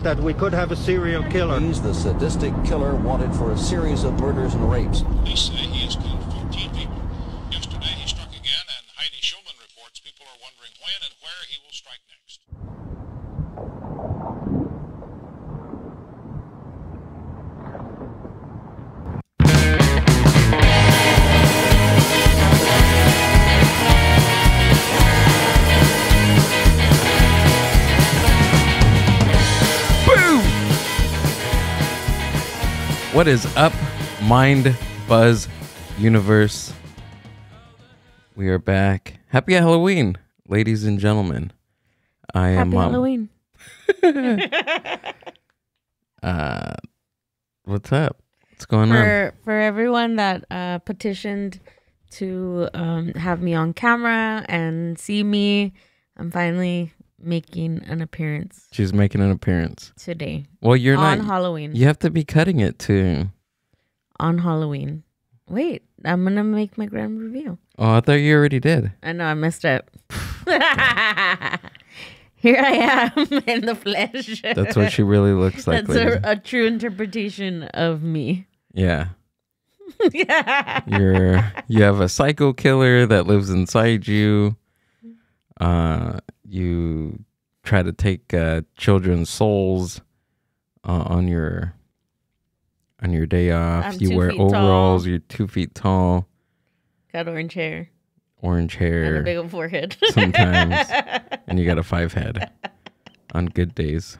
that we could have a serial killer. He's the sadistic killer wanted for a series of murders and rapes. Police say he has killed 14 people. Yesterday he struck again, and Heidi Schulman reports people are wondering when and where he will strike next. What is up, Mind Buzz Universe? We are back. Happy Halloween, ladies and gentlemen. I am Happy Halloween. What's up? What's going on? For everyone that petitioned to have me on camera and see me, I'm finally making an appearance She's making an appearance today. Well, you're on not. Halloween. You have to be cutting it too. On Halloween. Wait, I'm gonna make my grand reveal. Oh, I thought you already did. I know I messed up. Here I am in the flesh. That's what she really looks like. That's a true interpretation of me. Yeah. Yeah. You have a psycho killer that lives inside you. You try to take children's souls on your day off. I'm You 2 wear feet overalls. tall. You're 2 feet tall. Got orange hair. Orange And a hair big old forehead. sometimes, and you got a 5 head on good days.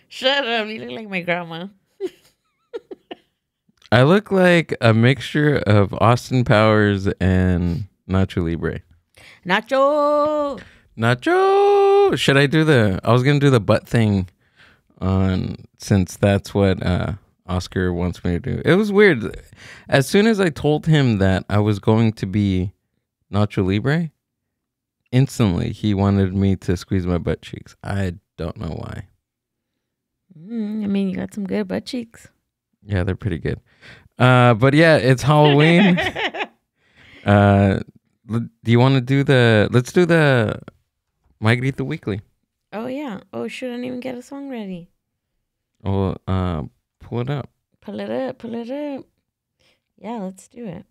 Shut up. You look like my grandma. I look like a mixture of Austin Powers and Nacho Libre. Nacho. Nacho! Should I do I was going to do the butt thing since that's what Oscar wants me to do. It was weird. As soon as I told him that I was going to be Nacho Libre, instantly he wanted me to squeeze my butt cheeks. I don't know why. I mean, you got some good butt cheeks. Yeah, they're pretty good. But yeah, it's Halloween. Do you want to do let's do the My Grito Weekly. Oh, yeah. Oh, shoot. I didn't even get a song ready. Oh, pull it up. Pull it up. Pull it up. Yeah, let's do it.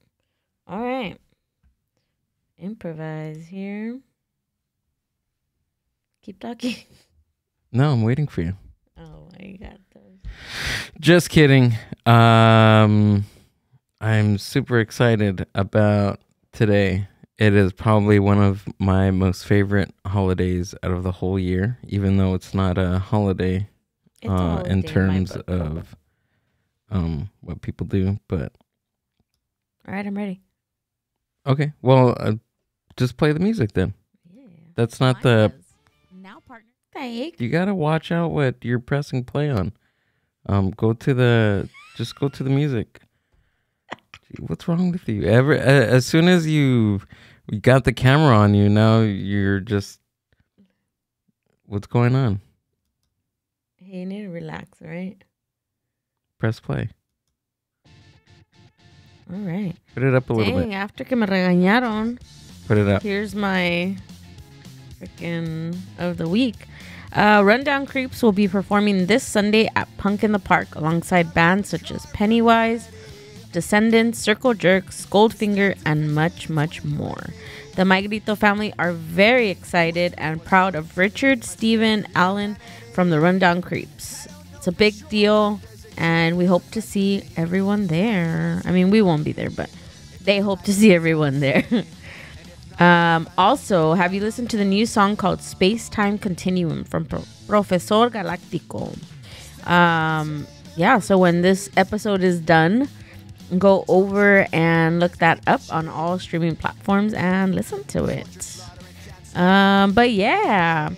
All right. Improvise here. Keep talking. No, I'm waiting for you. Oh, I got those. Just kidding. I'm super excited about today. It is probably one of my most favorite holidays out of the whole year, even though it's not a holiday, It's a holiday in my terms book. of what people do. But All right, I'm ready. okay, well, just play the music then. Yeah. That's not the. Now, partner. Thank. You gotta watch out what you're pressing play on. Just go to the music. Gee, what's wrong with you? As soon as we got the camera on you, now you're just. What's going on? Hey, you need to relax, all right? Press play. All right. Put it up a little Dang, bit. after que me regañaron, Put it up. here's my freaking of the week. Rundown Creeps will be performing this Sunday at Punk in the Park alongside bands such as Pennywise, Descendants, Circle Jerks, Goldfinger, and much, much more. The My Grito family are very excited and proud of Richard, Steven, Alan from the Rundown Creeps. It's a big deal, and we hope to see everyone there. I mean, we won't be there, but they hope to see everyone there. Also, have you listened to the new song called Space Time Continuum from Profesor Galactico? Yeah, so when this episode is done, go over and look that up on all streaming platforms and listen to it. But yeah,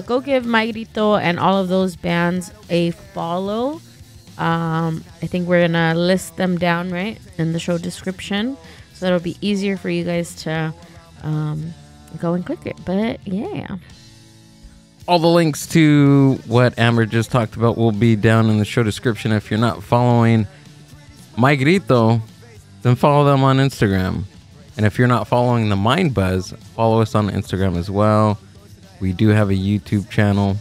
go give My Grito and all of those bands a follow. I think we're gonna list them down right in the show description, so it'll be easier for you guys to go and click it. But yeah, All the links to what Amber just talked about will be down in the show description. If you're not following My Grito, then follow them on Instagram. And if you're not following the Mind Buzz, follow us on Instagram as well. We do have a YouTube channel.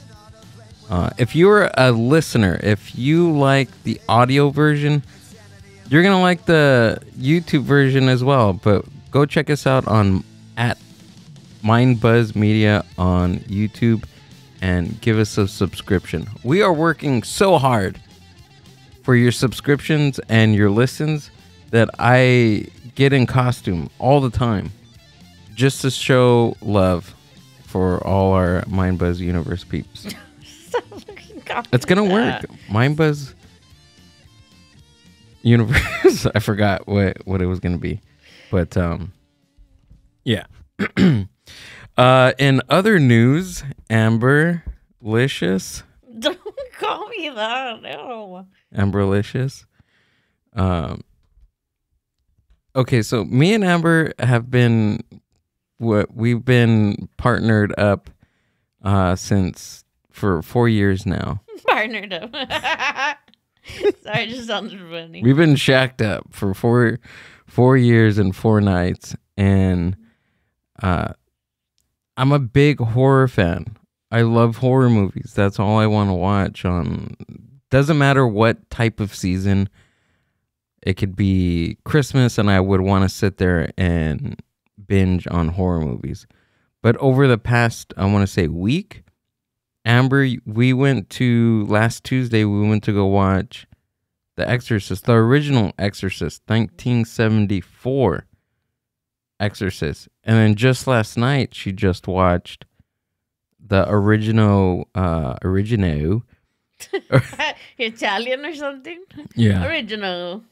If you're a listener, if you like the audio version, you're gonna like the YouTube version as well. But go check us out on at MindBuzz Media on YouTube and give us a subscription. We are working so hard for your subscriptions and your listens that I get in costume all the time just to show love for all our MindBuzz Universe peeps. It's gonna work. MindBuzz Universe. I forgot what it was gonna be, but yeah. In other news, Amberlicious. Don't call me that. No. Amberlicious. Okay, so me and Amber have been we've been partnered up since for 4 years now. Partnered up. Sorry, it just sounded funny. We've been shacked up for 4 years and 4 nights, and I'm a big horror fan. I love horror movies. That's all I want to watch on. Doesn't matter what type of season. It could be Christmas, and I would want to sit there and binge on horror movies. But over the past, I want to say, week, Amber, last Tuesday, we went to go watch The Exorcist, the original Exorcist, 1974 Exorcist. And then just last night, she just watched the original. Italian or something? Yeah. Original.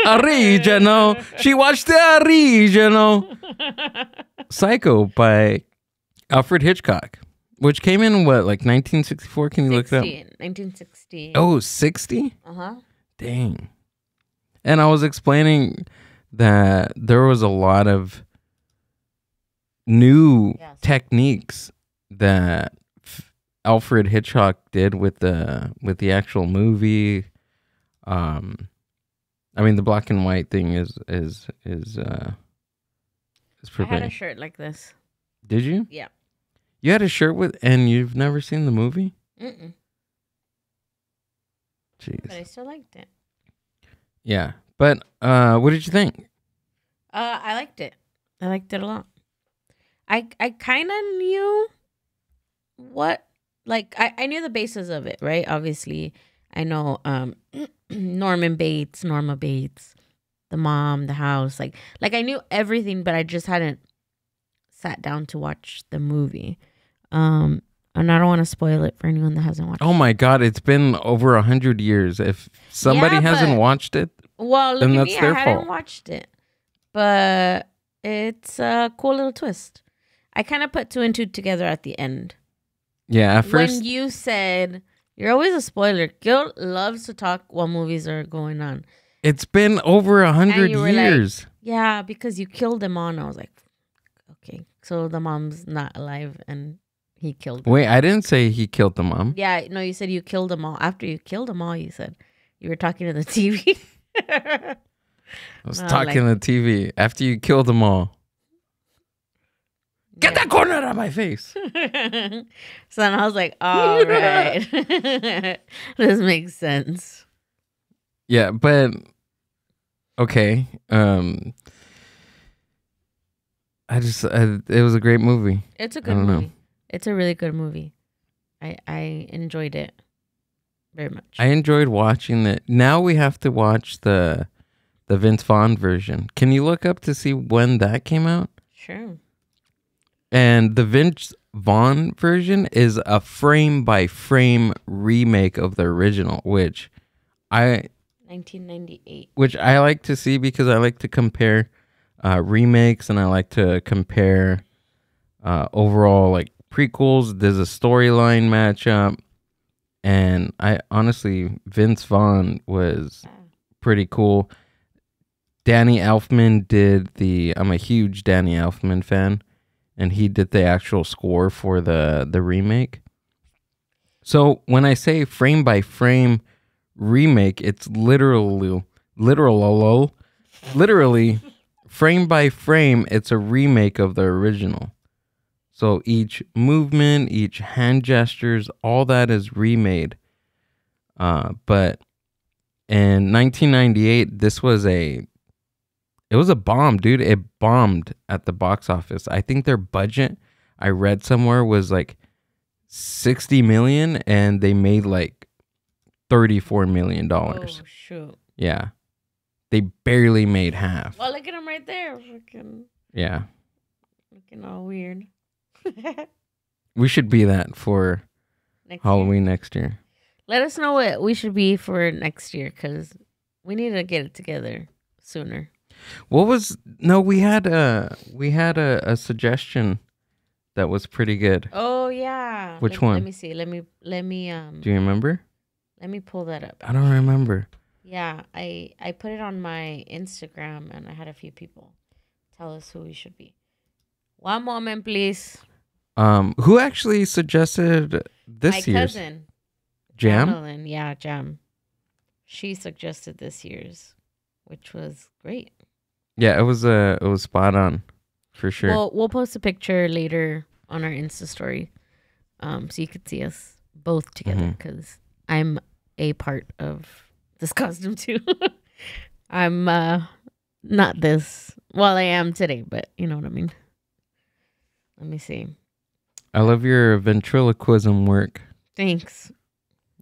Original. She watched the original Psycho by Alfred Hitchcock, which came in what, like 1964? Can you look it up? 1960. Oh, 60? Uh-huh. Dang. And I was explaining that there was a lot of new techniques that Alfred Hitchcock did with the actual movie. I mean, the black and white thing is I had a shirt like this. Did you? Yeah. You had a shirt with, and you've never seen the movie? Mm-mm. Jeez. But I still liked it. Yeah. But what did you think? I liked it. I liked it a lot. I kind of knew what, like, I knew the basis of it, right? Obviously, I know Norma Bates, the mom, the house. Like I knew everything, but I just hadn't sat down to watch the movie. And I don't want to spoil it for anyone that hasn't watched it. Oh my God, it's been over 100 years. If somebody hasn't watched it, well, look then at that's me, their I hadn't fault. watched it. But it's a cool little twist. I kind of put 2 and 2 together at the end. Yeah, at first. When you said, you're always a spoiler. Gil loves to talk while movies are going on. It's been over 100 And you were years. like, yeah, because you killed them all. And I was like, okay, so the mom's not alive and he killed them. Wait, I didn't say he killed the mom. Yeah, no, you said you killed them all. After you killed them all, you said you were talking to the TV. I was talking to the TV after you killed them all. Get that corner out of my face. So then I was like, all right. This makes sense. Yeah, but okay. It was a great movie. It's a good movie. It's a really good movie. I enjoyed it very much. I enjoyed watching it. Now we have to watch the Vince Vaughn version. Can you look up to see when that came out? Sure. And the Vince Vaughn version is a frame-by-frame remake of the original, which I 1998. Which I like to see because I like to compare remakes and I like to compare overall like prequels. There's a storyline matchup, and I honestly Vince Vaughn was pretty cool. Danny Elfman did I'm a huge Danny Elfman fan, and he did the actual score for the remake. So when I say frame by frame remake, it's literally frame by frame. It's a remake of the original. So each movement, each hand gestures, all that is remade. But in 1998, it was a bomb, dude. It bombed at the box office. I think their budget, I read somewhere, was like 60 million, and they made like $34 million. Oh, shoot. Yeah. They barely made half. Well, look at him right there. Freaking Yeah. looking all weird. We should be that for Next Halloween year. next year. Let us know what we should be for next year, because we need to get it together sooner. We had a suggestion that was pretty good. Oh yeah. Which one? Let me see. Let me Do you remember? let me pull that up. I don't remember. Yeah, I put it on my Instagram, and I had a few people tell us who we should be. One moment, please. Who actually suggested this My year's cousin, Jam? Madeline. Yeah, Jam. She suggested this year's, which was great. Yeah, it was spot on, for sure. We'll post a picture later on our Insta story, so you could see us both together, because I'm a part of this costume too. I'm not this. Well, I am today, but you know what I mean. Let me see. I love your ventriloquism work. Thanks.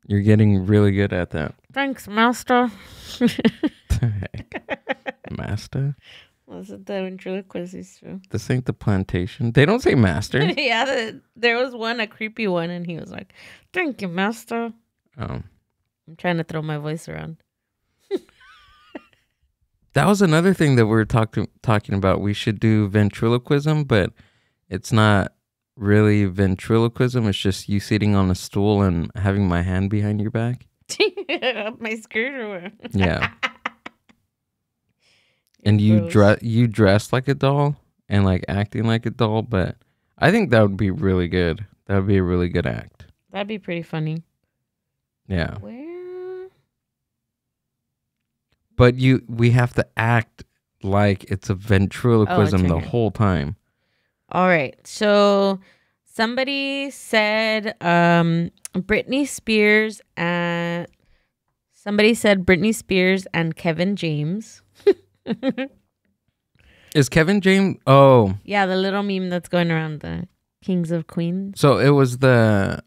You're getting really good at that. Thanks, master. Master? Was it the ventriloquist? This ain't the plantation. They don't say master. Yeah, there was a creepy one, and he was like, "Thank you, master." Oh. I'm trying to throw my voice around. That was another thing that we were talking about. We should do ventriloquism, but it's not really ventriloquism. It's just you sitting on a stool and having my hand behind your back. Up my skirt or what? Yeah. And you dress like a doll and like acting like a doll, but I think that would be really good. That would be a really good act. That'd be pretty funny. Yeah. Where? But we have to act like it's a ventriloquism it's the right here. whole time. All right. So somebody said Britney Spears and Kevin James. Is Kevin James? Oh, Yeah, the little meme that's going around, the Kings of Queens. so it was the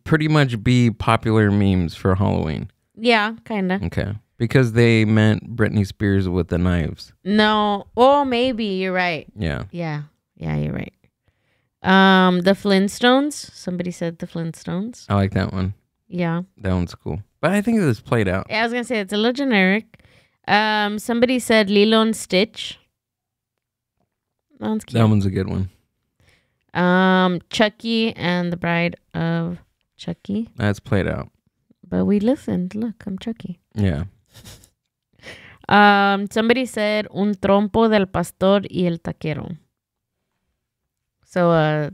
pretty much be popular memes for Halloween. Yeah, kind of. Okay. Because they meant Britney Spears with the knives. No. Oh, maybe. You're right. Yeah. Yeah, you're right. The Flintstones. Somebody said the Flintstones. I like that one. Yeah. That one's cool. But I think it was played out. Yeah, I was going to say it's a little generic. Somebody said Lilo and Stitch. That one's cute. That one's a good one. Chucky and the Bride of Chucky. That's played out. But we listened. Look, I'm Chucky. Yeah. Somebody said un trompo del pastor y el taquero. So,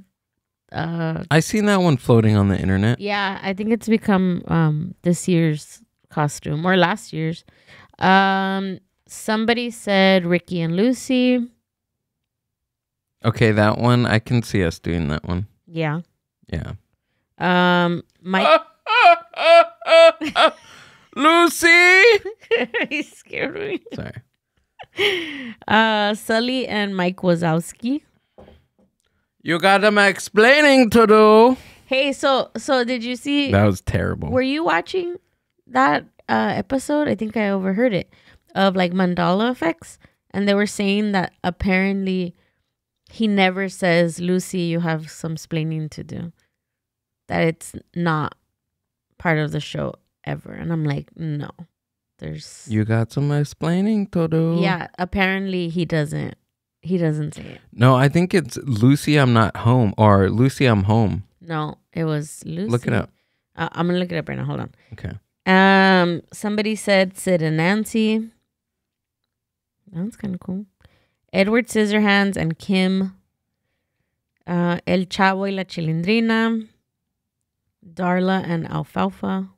I seen that one floating on the internet. yeah, I think it's become this year's costume or last year's. Somebody said Ricky and Lucy. Okay, that one, I can see us doing that one. Yeah. Yeah. Mike. Lucy! He scared me. Sorry. Sully and Mike Wazowski. You got some explaining to do. Hey, so did you see? That was terrible. Were you watching that episode? I think I overheard it of like Mandela effects, and they were saying that apparently he never says, "Lucy, you have some splaining to do." That it's not part of the show ever, and I'm like, no, there's. You got some explaining to do. Yeah, apparently he doesn't. He doesn't say it. No, I think it's Lucy, I'm not home, or Lucy, I'm home. No, it was Lucy. Look it up. I'm gonna look it up right now. Hold on. Okay. Somebody said Sid and Nancy. That's kind of cool. Edward Scissorhands and Kim. El Chavo y la Chilindrina. Darla and Alfalfa.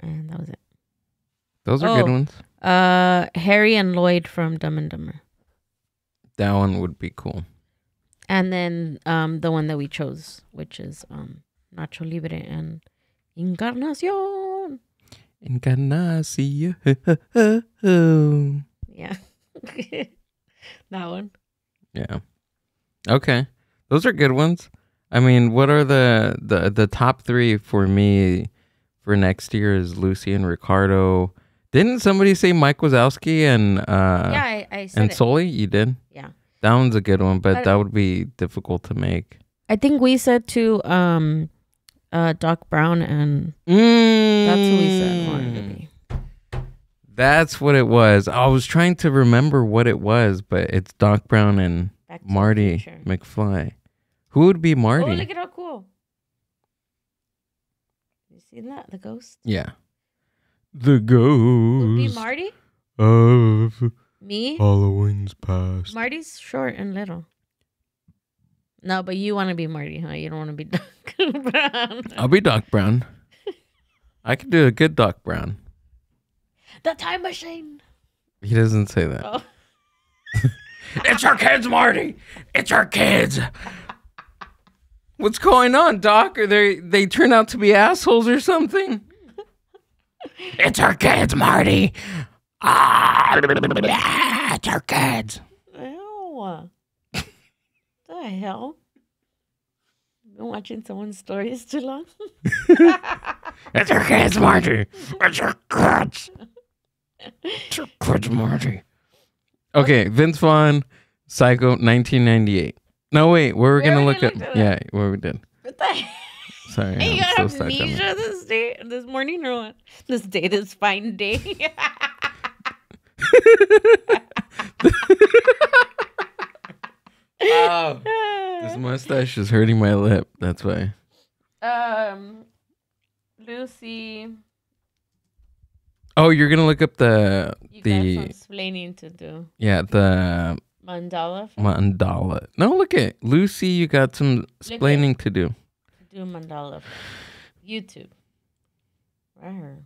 And that was it. Those are good ones. Harry and Lloyd from Dumb and Dumber. That one would be cool. And then the one that we chose, which is Nacho Libre and Encarnacion. Encarnacion. Yeah. That one. Yeah. Okay. Those are good ones. I mean, what are the top three for me for next year is Lucy and Ricardo. Didn't somebody say Mike Wazowski and Yeah, I said and it. Sully? You did? Yeah. That one's a good one, but that would be difficult to make. I think we said to Doc Brown, and that's who we said wanted to be. That's what it was. I was trying to remember what it was, but it's Doc Brown and Back to the Marty Future. McFly. Who would be Marty? Oh, look at how cool. You see that? The ghost? Yeah. The Would be ghost Marty? of Me? Halloween's past. Marty's short and little. No, but you want to be Marty, huh? You don't want to be Doc Brown. I'll be Doc Brown. I could do a good Doc Brown. The time machine. He doesn't say that. Oh. It's our kids, Marty. It's our kids. What's going on, Doc? Are they turn out to be assholes or something? It's our kids, Marty. It's our kids. Ew. The hell? Been watching someone's stories too long? It's our kids, Marty. It's our kids. It's our kids, Marty. Okay, Vince Vaughn, Psycho, 1998. No, wait, we're gonna look at. Yeah, what we did. What the hell? Sorry, Hey, you I'm got so stuck on amnesia that. this morning or what? This fine day. Oh, this mustache is hurting my lip. That's why. Lucy, Oh, you're gonna look up the you got some explaining to do. the Mandala. mandala. No, look at Lucy. You got some explaining to do. Do mandala. YouTube. Right here.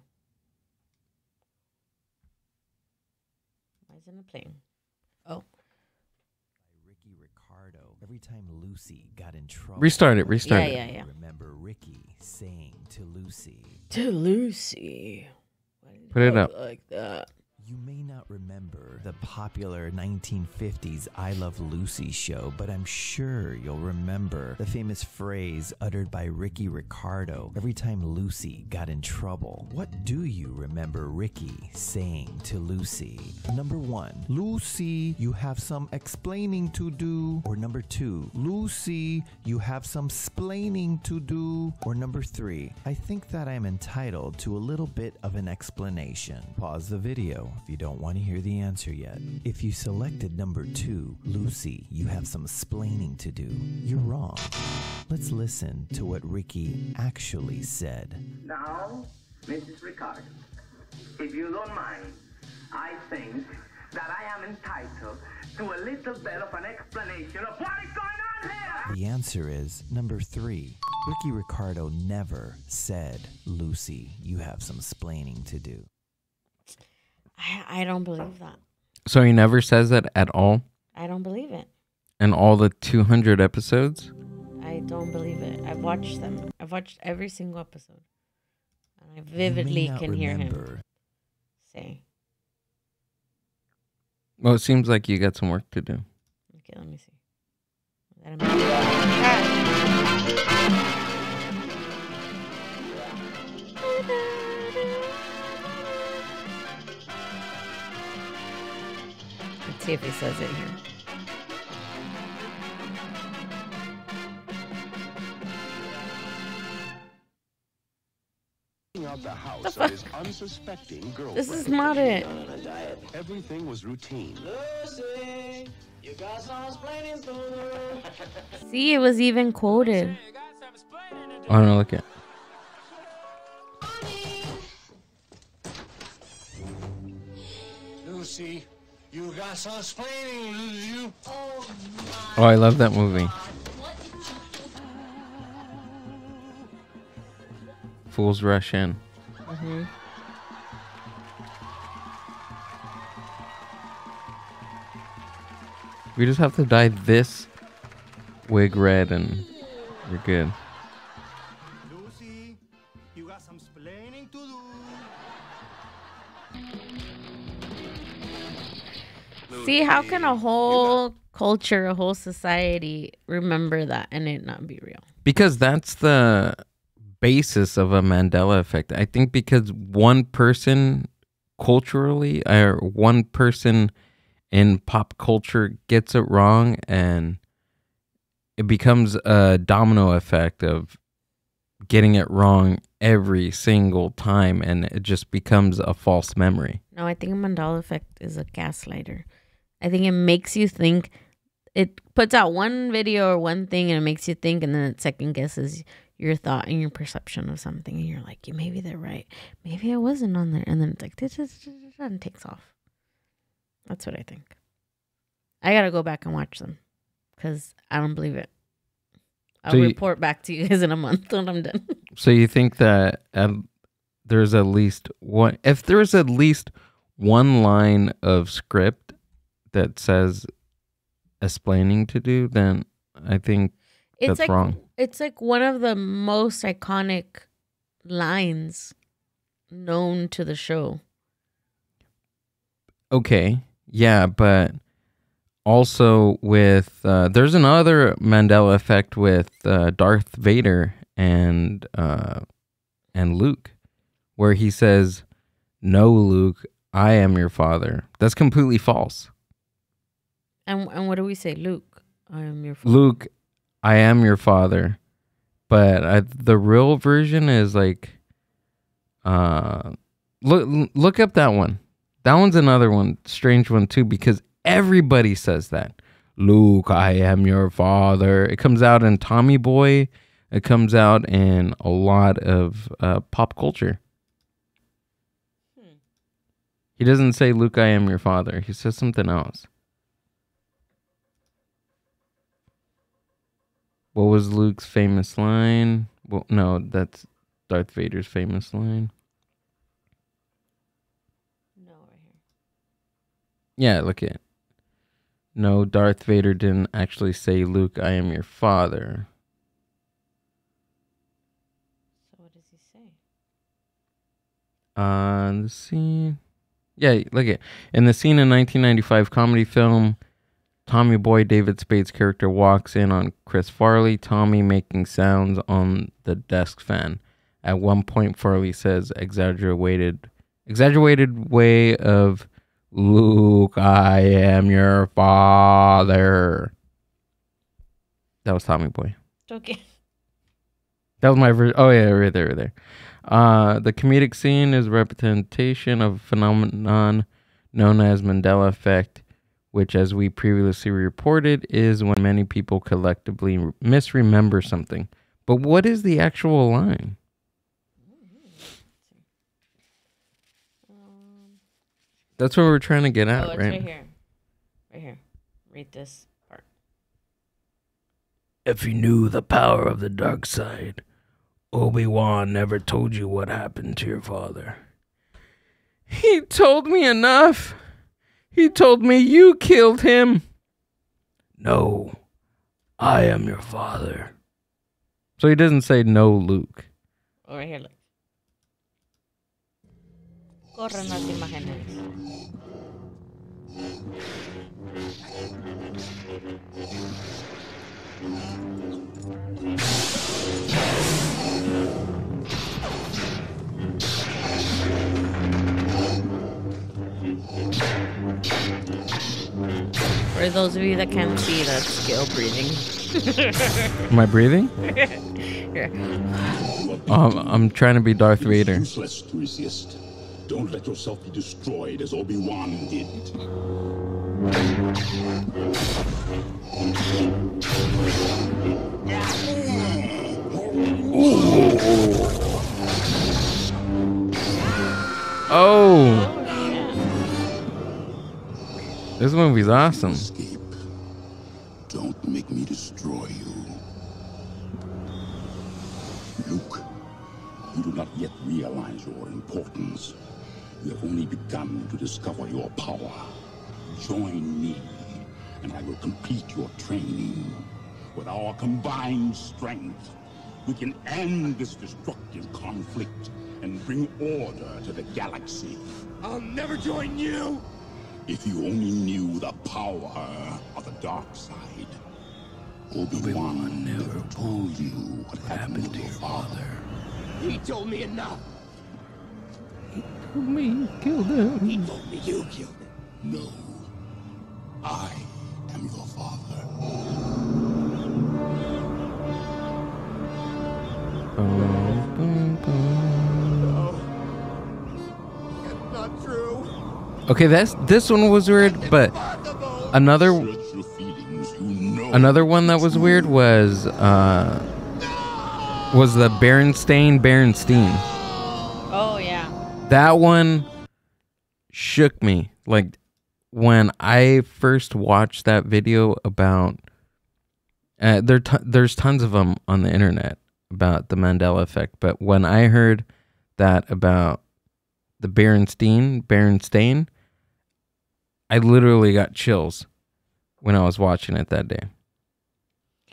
Why isn't it playing? Oh. Ricky Ricardo. Every time Lucy got in trouble. Restart it. Restart it. Yeah. Remember Ricky saying to Lucy, To Lucy. Put it up. Like that. "You may not remember the popular 1950s I Love Lucy show, but I'm sure you'll remember the famous phrase uttered by Ricky Ricardo every time Lucy got in trouble. What do you remember Ricky saying to Lucy? Number 1, Lucy, you have some explaining to do. Or number 2, Lucy, you have some splaining to do. Or number 3, I think that I'm entitled to a little bit of an explanation. Pause the video if you don't want to hear the answer yet. If you selected number 2, Lucy, you have some splaining to do, you're wrong. Let's listen to what Ricky actually said. Now, Mrs. Ricardo, if you don't mind, I think that I am entitled to a little bit of an explanation of what is going on here. The answer is number 3. Ricky Ricardo never said, Lucy, you have some splaining to do. I don't believe that. So he never says that at all I don't believe it. in all the 200 episodes. I don't believe it. I've watched them. I've watched every single episode. And I You may vividly not can hear him remember. say. Well, it seems like you got some work to do. Okay, let me see. Ah. Let's see if he says it here. Out the house of his unsuspecting girlfriend. This is not it. Everything was routine. See, it was even quoted. Oh no, look at. Lucy, you got some explaining, you. Oh, I love that movie. Fools Rush In. We just have to die this wig red and you're good. Lucy, you got some explaining to do. See, how can a whole culture, a whole society remember that and it not be real? Because that's the basis of a Mandela effect. I think because one person culturally or one person in pop culture gets it wrong, and it becomes a domino effect of getting it wrong every single time, and it just becomes a false memory. No, I think a Mandela effect is a gaslighter. I think it makes you think. It puts out one video or one thing and it makes you think, and then it second guesses your thought and your perception of something, and you're like, maybe they're right. Maybe I wasn't on there. And then it's like, and takes off. That's what I think. I got to go back and watch them because I don't believe it. I'll report back to you guys in a month when I'm done. So you think that there's at least one, if there's at least one line of script that says explaining to do, then I think that's like, wrong. It's like one of the most iconic lines known to the show. Okay, yeah, but also with there's another Mandela effect with Darth Vader and Luke, where he says, "No, Luke, I am your father." That's completely false. And what do we say? Luke, I am your father. Luke, I am your father. But the real version is like, look up that one. That one's another one, strange one too, because everybody says that. Luke, I am your father. It comes out in Tommy Boy. It comes out in a lot of pop culture. He doesn't say, Luke, I am your father. He says something else. What was Luke's famous line? Well, no, that's Darth Vader's famous line. No, right here. Yeah, look at it. No, Darth Vader didn't actually say, Luke, I am your father. So what does he say? The scene. Yeah, look at it. In the scene in 1995 comedy film, Tommy Boy, David Spade's character, walks in on Chris Farley, Tommy making sounds on the desk fan. At one point, Farley says, exaggerated way of, Luke, I am your father. That was Tommy Boy. Okay. That was my version. Oh, yeah, right there. The comedic scene is a representation of a phenomenon known as Mandela effect, which, as we previously reported, is when many people collectively misremember something. But what is the actual line? That's what we're trying to get at, it's right? right here. Right here. Read this part. If you knew the power of the dark side, Obi-Wan never told you what happened to your father. He told me enough. He told me you killed him. No, I am your father. So he doesn't say no, Luke. Oh, right here, look. Corran las imágenes. For those of you that can't see, that's Gil breathing. Am I breathing? Here. I'm trying to be Darth Vader. It's useless to resist. Don't let yourself be destroyed as Obi-Wan did. Oh! This movie's awesome. Escape. Don't make me destroy you. Luke, you do not yet realize your importance. You have only begun to discover your power. Join me, and I will complete your training. With our combined strength, we can end this destructive conflict and bring order to the galaxy. I'll never join you! If you only knew the power of the dark side. Obi-Wan never told you what happened to your father. He told me enough. Me killed him. He told me you killed him. No. I am your father. That's not true. Okay, this one was weird, but another one that was weird was the Berenstein. Oh yeah. That one shook me. Like when I first watched that video about there's tons of them on the internet about the Mandela effect, but when I heard that about the Berenstain, I literally got chills when I was watching it that day.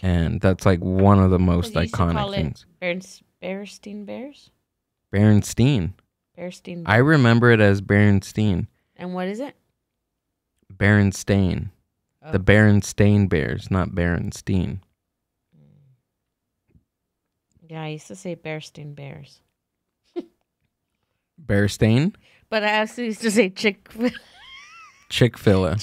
And that's like one of the most iconic things. Berenstein Bears? Berenstein. Berenstein. I remember it as Berenstein. And what is it? Berenstain. Oh. The Berenstain Bears, not Berenstein. Yeah, I used to say Berenstein Bears. Bearstain? But I also used to say Chick-fil-A. Chick-fil-A.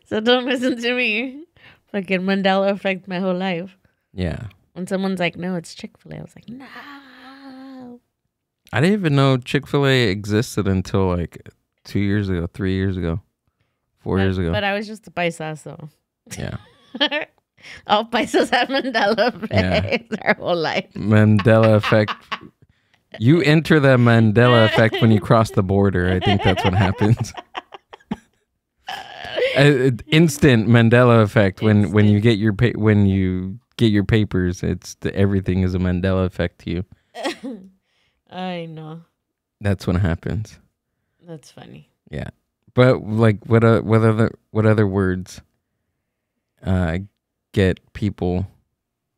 So don't listen to me. Fucking Mandela effect my whole life. Yeah. When someone's like, no, it's Chick-fil-A, I was like, no. I didn't even know Chick-fil-A existed until like 2 years ago, 3 years ago, 4 years ago. But I was just a paisa, so. Yeah. All paisas have Mandela effect their whole life. Mandela effect. You enter the Mandela effect when you cross the border. I think that's what happens. Instant Mandela effect when you get your papers. Everything is a Mandela effect to you. I know. That's what happens. That's funny. Yeah, but like what other words get people?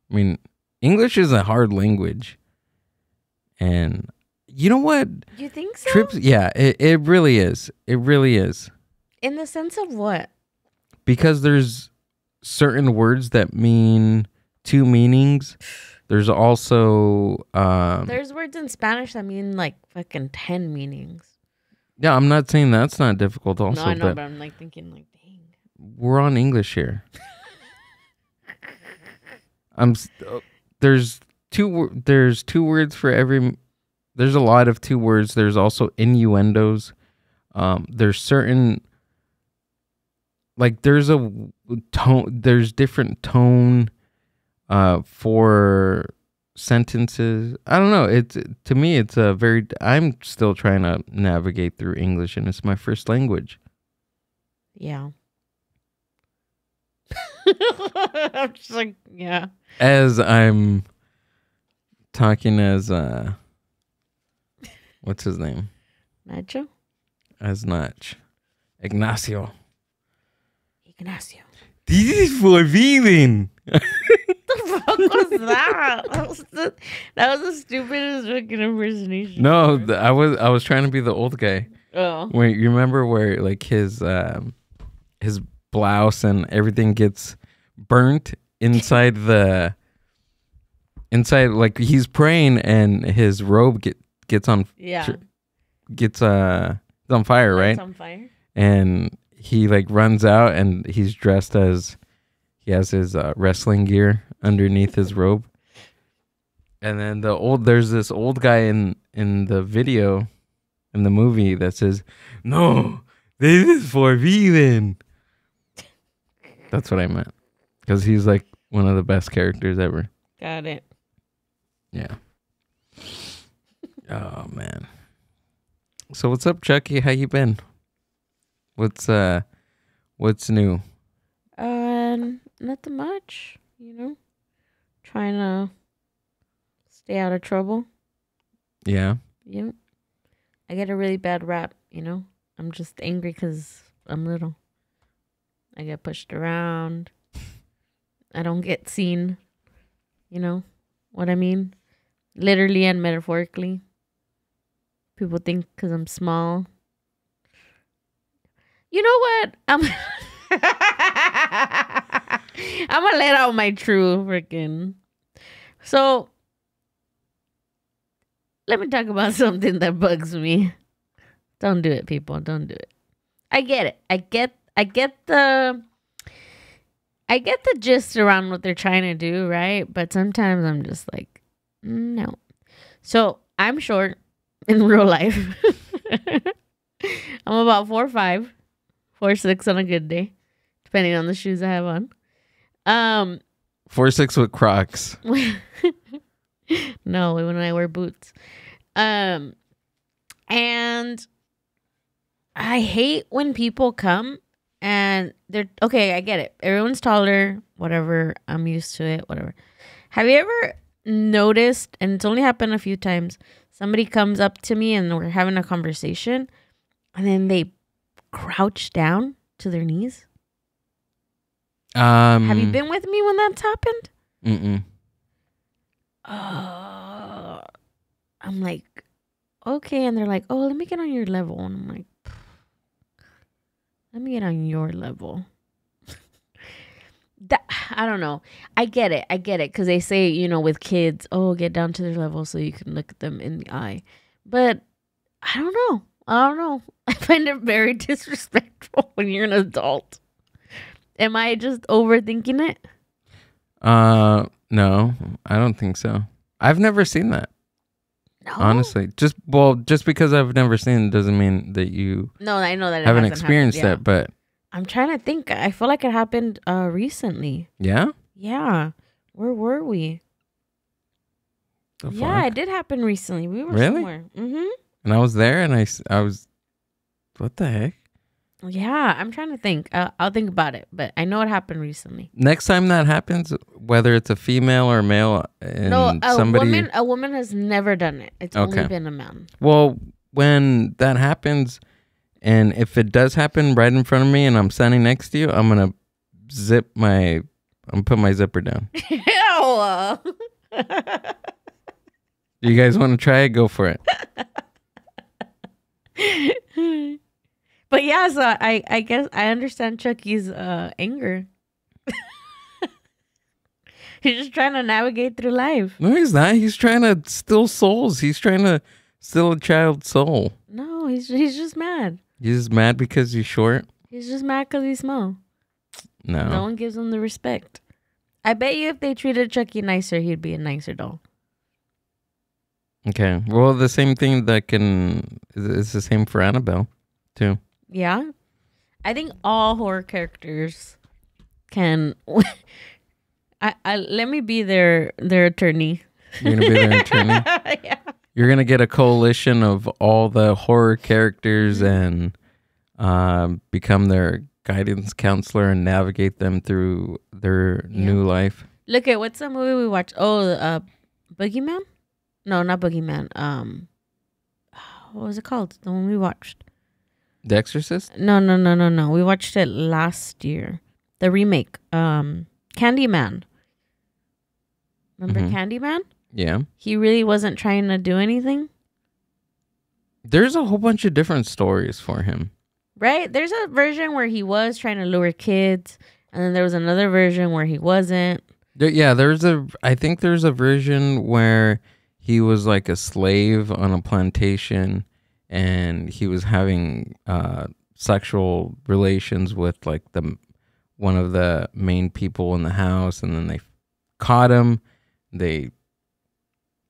I mean, English is a hard language, and you know what? You think so? Trips. Yeah, it really is. It really is. In the sense of what? Because there's certain words that mean two meanings. There's also there's words in Spanish that mean like fucking 10 meanings. Yeah, I'm not saying that's not difficult also. No, I know, but I'm like thinking like, dang. We're on English here. There's two words for every. There's a lot of two words. There's also innuendos. There's certain. Like there's a tone. There's different tone. For sentences. I don't know. To me, it's a very. I'm still trying to navigate through English, and it's my first language. Yeah. I'm just like, yeah. As I'm talking as what's his name? Nacho? As Nach. Ignacio. This is forbidden. What the fuck was that? That was the stupidest fucking impersonation. No, I was trying to be the old guy. Oh. Wait, you remember where like his blouse and everything gets burnt inside like he's praying and his robe gets on on fire, right? It's on fire. And he like runs out and he's dressed as he has his wrestling gear underneath his robe. And then there's this old guy in the video, in the movie that says, "No, this is forbidden." That's what I meant. Because he's like one of the best characters ever. Got it. Yeah. Oh man. So what's up, Chucky? How you been? What's new? Nothing much, you know. Trying to stay out of trouble. Yeah. Yep. I get a really bad rap, you know. I'm just angry because I'm little. I get pushed around. I don't get seen. You know what I mean? Literally and metaphorically. People think because I'm small. You know what? I'm gonna let out my true freaking. So let me talk about something that bugs me. Don't do it, people. Don't do it. I get it. I get the gist around what they're trying to do, right? But sometimes I'm just like, no. So I'm short in real life. I'm about 4'5", 4'6" on a good day, depending on the shoes I have on. 4'6" with Crocs. No, when I wear boots. And I hate when people come and they're okay. I get it. Everyone's taller, whatever. I'm used to it, whatever. Have you ever noticed, and it's only happened a few times, somebody comes up to me and we're having a conversation and then they crouch down to their knees? Have you been with me when that's happened? Mm-mm. I'm like, okay. And they're like, oh, let me get on your level. And I'm like, let me get on your level. I don't know. I get it. Because they say, you know, with kids, oh, get down to their level so you can look at them in the eye. But I don't know. I find it very disrespectful when you're an adult. Am I just overthinking it? No, I don't think so. I've never seen that. No? Honestly, just because I've never seen it doesn't mean that you No, I know that it haven't hasn't experienced happened, that, but I'm trying to think. I feel like it happened recently. yeah? Yeah. Where were we? The Yeah, fuck? it did happen recently. We were Really? somewhere. Mm-hmm. And I was there and I was, what the heck? Yeah, I'm trying to think. I'll think about it, but I know it happened recently. Next time that happens, whether it's a female or a male, and No, somebody, a woman has never done it. It's only Okay. been a man. Well, when that happens, and if it does happen right in front of me and I'm standing next to you, I'm gonna put my zipper down. Ew. You guys want to try it? Go for it. But yeah, so I guess I understand Chucky's anger. He's just trying to navigate through life. No, he's not. He's trying to steal souls. He's trying to steal a child's soul. No, he's just mad. He's just mad because he's short? He's just mad because he's small. No. No one gives him the respect. I bet you if they treated Chucky nicer, he'd be a nicer doll. Okay. Well, the same thing is the same for Annabelle, too. Yeah. I think all horror characters can... I let me be their attorney. You're going to be their attorney? Yeah. You're going to get a coalition of all the horror characters and become their guidance counselor and navigate them through their new life. Look at what's the movie we watched? Oh, Boogeyman? No, not Boogeyman. What was it called? The one we watched. The Exorcist? No. We watched it last year. The remake. Candyman. Remember Candyman? Yeah. He really wasn't trying to do anything. There's a whole bunch of different stories for him. Right? There's a version where he was trying to lure kids. And then there was another version where he wasn't. I think there's a version where he was like a slave on a plantation and he was having sexual relations with like one of the main people in the house, and then they caught him. They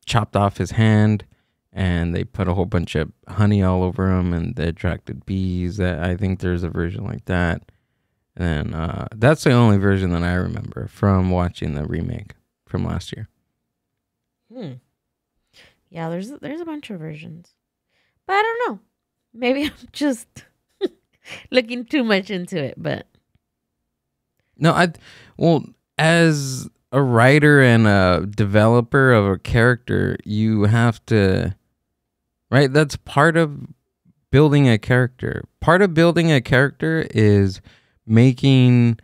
chopped off his hand and they put a whole bunch of honey all over him and they attracted bees. I think there's a version like that. And that's the only version that I remember from watching the remake from last year. Yeah, there's a bunch of versions. But I don't know. Maybe I'm just looking too much into it, but no, as a writer and a developer of a character, you have to, right? That's part of building a character. Part of building a character is making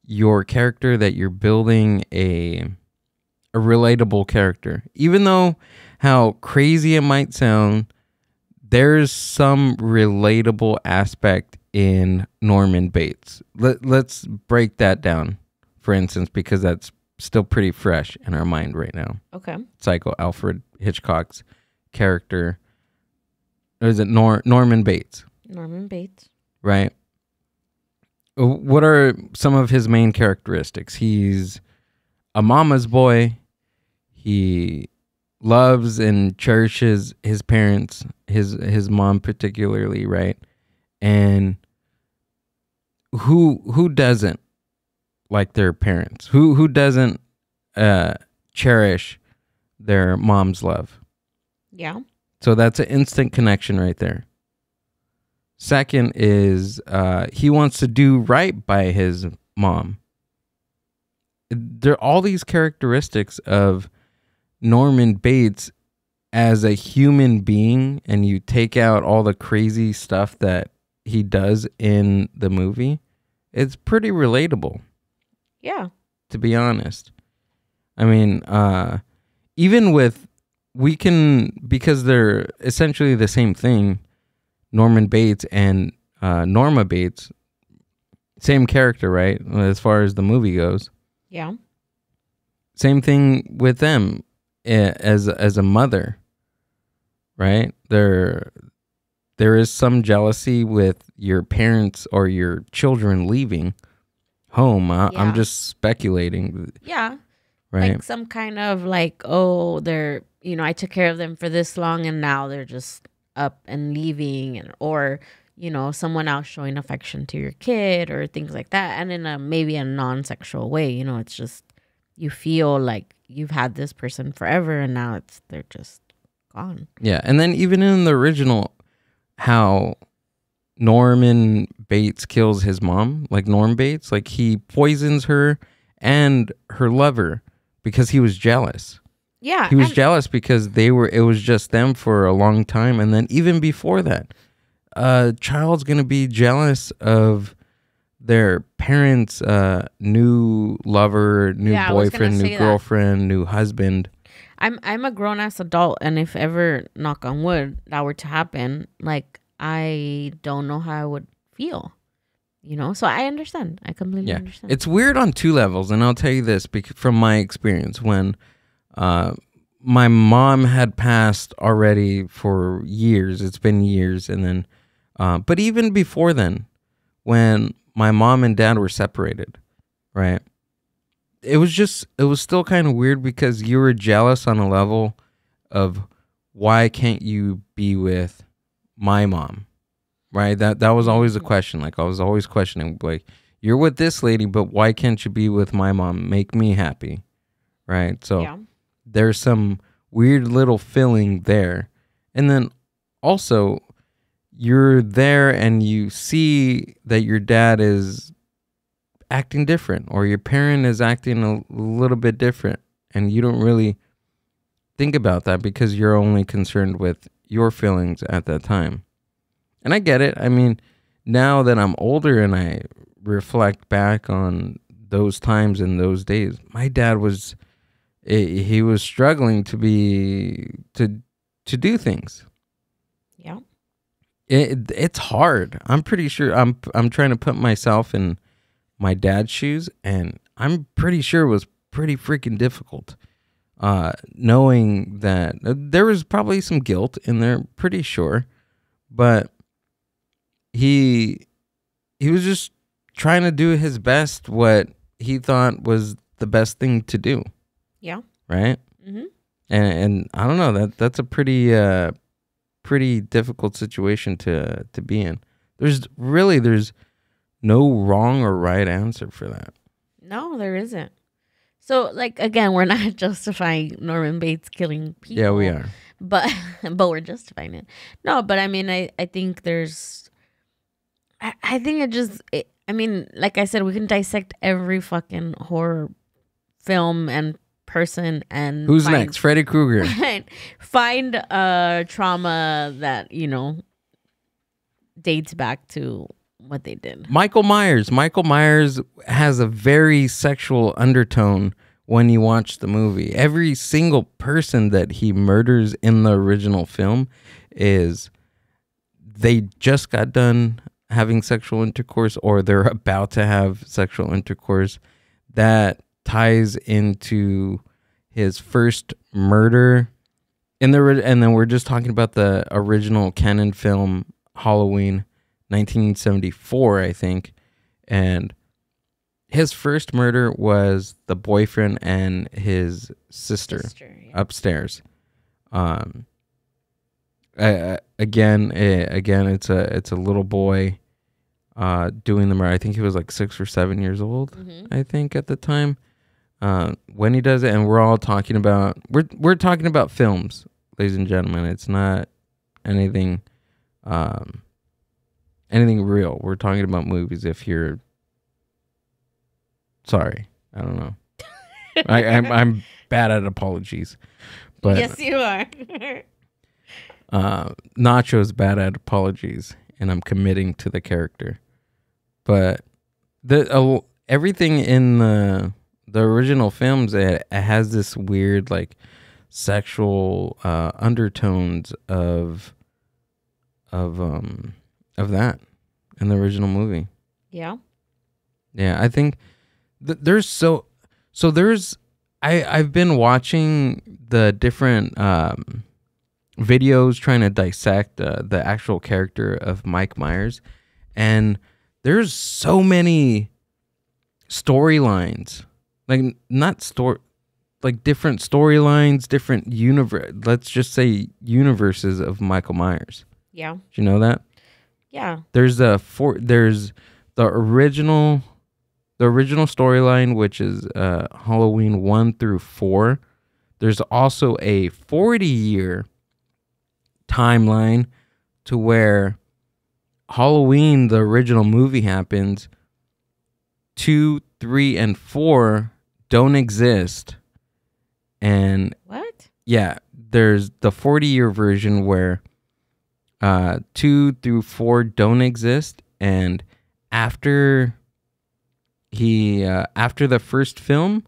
your character that you're building a relatable character. Even though how crazy it might sound, there's some relatable aspect in Norman Bates. Let's break that down, for instance, because that's still pretty fresh in our mind right now. Okay. Psycho Alfred Hitchcock's character. Or is it Norman Bates? Norman Bates. Right. What are some of his main characteristics? He's a mama's boy. He loves and cherishes his parents, his mom particularly, right? And who doesn't like their parents? Who doesn't cherish their mom's love? Yeah. So that's an instant connection right there. Second is he wants to do right by his mom. There are all these characteristics of Norman Bates as a human being, and you take out all the crazy stuff that he does in the movie, it's pretty relatable. Yeah. To be honest. I mean, even with, we can, because they're essentially the same thing, Norman Bates and Norma Bates, same character, right? As far as the movie goes. Yeah. Same thing with them as a mother, right? There is some jealousy with your parents or your children leaving home. I'm just speculating. Yeah. Right. Like some kind of like, oh, they're, I took care of them for this long and now they're just up and leaving, or someone else showing affection to your kid or things like that, and in maybe a non-sexual way. It's just you feel like you've had this person forever and now they're just gone. Yeah, and then even in the original, how Norman Bates kills his mom, like Norm Bates, like he poisons her and her lover because he was jealous. Yeah. He was jealous because it was just them for a long time. And then even before that, a child's going to be jealous of their parents' new lover, new boyfriend, new girlfriend, new husband. I'm a grown-ass adult, and if ever, knock on wood, that were to happen, like, I don't know how I would feel. So I understand. I completely understand. It's weird on two levels, and I'll tell you this from my experience. When my mom had passed already for years. It's been years. And then, but even before then, when my mom and dad were separated, right? It was still kind of weird because you were jealous on a level of why can't you be with my mom, right? That was always a question. Like I was always questioning, like, you're with this lady, but why can't you be with my mom? Make me happy, right? So there's some weird little feeling there. And then also you're there and you see that your dad is acting different or your parent is acting a little bit different, and you don't really think about that because you're only concerned with your feelings at that time. And I get it. I mean, now that I'm older and I reflect back on those times and those days, my dad was he was struggling to do things. Yeah. It's hard. I'm pretty sure I'm trying to put myself in my dad's shoes, and I'm pretty sure it was pretty freaking difficult. Knowing that there was probably some guilt in there, pretty sure, but he was just trying to do his best, what he thought was the best thing to do. Yeah. Right. Mm-hmm. And I don't know, that's a pretty difficult situation to be in. There's no wrong or right answer for that. No, there isn't. So, like, again, we're not justifying Norman Bates killing people. Yeah, we are. But we're justifying it. No, but I mean, I think there's... I think I mean, like I said, we can dissect every fucking horror film and person and... Who's next? Freddy Krueger. Find a trauma that, dates back to what they did. Michael Myers. Michael Myers has a very sexual undertone when you watch the movie. Every single person that he murders in the original film they just got done having sexual intercourse, or they're about to have sexual intercourse. That ties into his first murder and then we're just talking about the original canon film Halloween 1974, I think. And his first murder was the boyfriend and his sister upstairs. Again, it's a little boy doing the murder. I think he was like 6 or 7 years old, I think, at the time when he does it. And we're all talking about we're talking about films, ladies and gentlemen. It's not anything real. We're talking about movies. If you're sorry, I don't know. I'm bad at apologies, but yes, you are. Nacho's bad at apologies, and I'm committing to the character. But everything in the original films, it has this weird like sexual undertones of that in the original movie. Yeah. Yeah, I think there's I've been watching the different videos trying to dissect the actual character of Mike Myers, and there's so many storylines, like different storylines, different universe. Let's just say universes of Michael Myers. Yeah. Do you know that? Yeah. There's the original storyline, which is Halloween 1 through 4. There's also a 40-year timeline to where Halloween, the original movie, happens. 2, 3, and 4 don't exist. And what? Yeah, there's the 40-year version where 2 through 4 don't exist, and after the first film,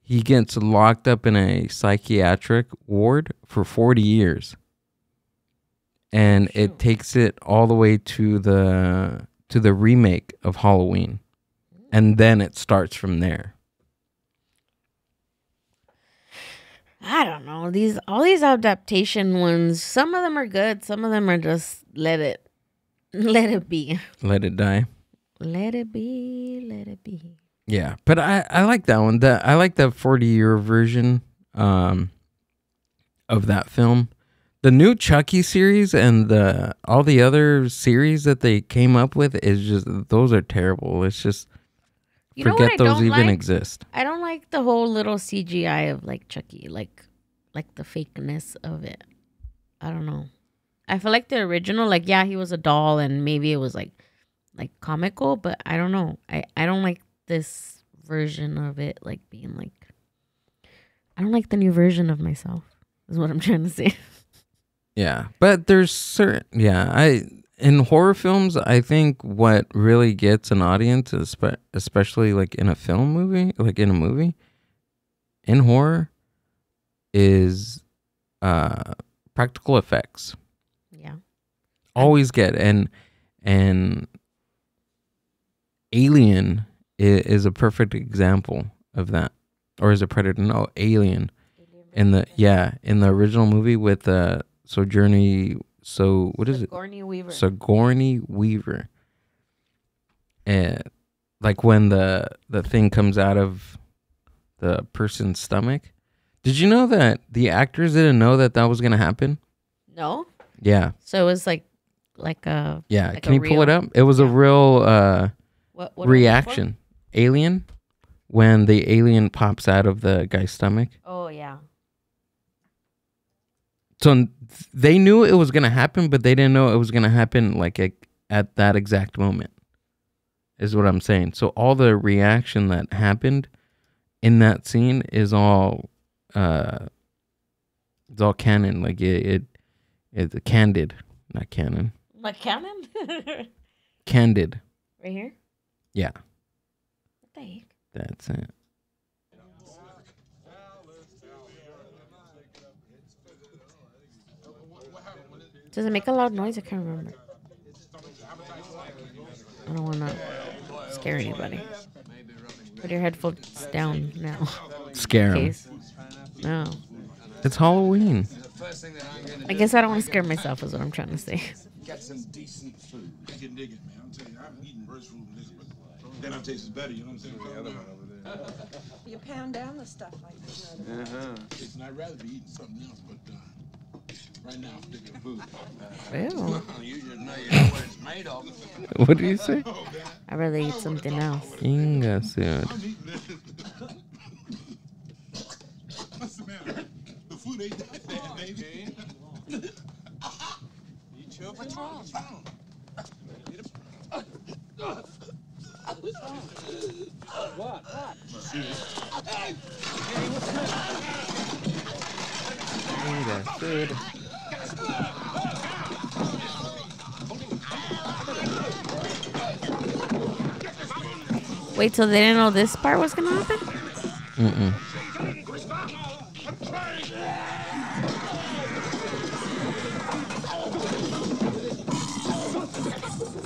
he gets locked up in a psychiatric ward for 40 years. And it takes it all the way to the remake of Halloween. And then it starts from there. I don't know. All these adaptation ones, some of them are good, some of them are just let it be. Let it die. Let it be. Yeah, but I like that one. I like the 40-year version of that film. The new Chucky series and all the other series that they came up with is just, those are terrible. It's just, forget those even exist. I don't like the whole little CGI of like Chucky, like the fakeness of it. I don't know. I feel like the original, like, yeah, he was a doll and maybe it was like comical, but I don't know. I don't like this version of it, like being like, I don't like the new version of myself, is what I'm trying to say. Yeah, but there's certain, in horror films, I think what really gets an audience, especially like in a film movie, like in a movie, in horror, is practical effects. Yeah. Always get, and Alien is a perfect example of that. Or is it Predator? No, Alien. In the original movie with Sigourney Weaver. And like when the thing comes out of the person's stomach. Did you know that the actors didn't know that was going to happen? No? Yeah. So it was like a... Yeah, like can you pull it up? It was a real what reaction. Alien, when the alien pops out of the guy's stomach. Oh, yeah. So they knew it was going to happen, but they didn't know it was going to happen like at that exact moment, is what I'm saying. So all the reaction that happened in that scene is all it's all canon. Like it's candid, not canon. Like canon? Candid. Right here? Yeah, What the heck? that's it. Does it make a loud noise? I can't remember. I don't want to scare anybody. Put your headphones down now. Scare 'em. Case. No. It's Halloween. I guess I don't want to scare myself is what I'm trying to say. Get some decent food. I can dig it, man. I'm telling you, I've eaten worse food than this, but then I tastes better. You know what I'm saying? The other one over there. You pound down the stuff like this. Listen, I'd rather be eating something else, but right now I'm thinking food. Ew. You just know you know what it's made of. What do you say? I'd rather eat something else. Inga food. What's the matter? The food ain't that bad, baby. What's wrong? What? Inga food. Wait, so they didn't know this part was going to happen? Mm-mm.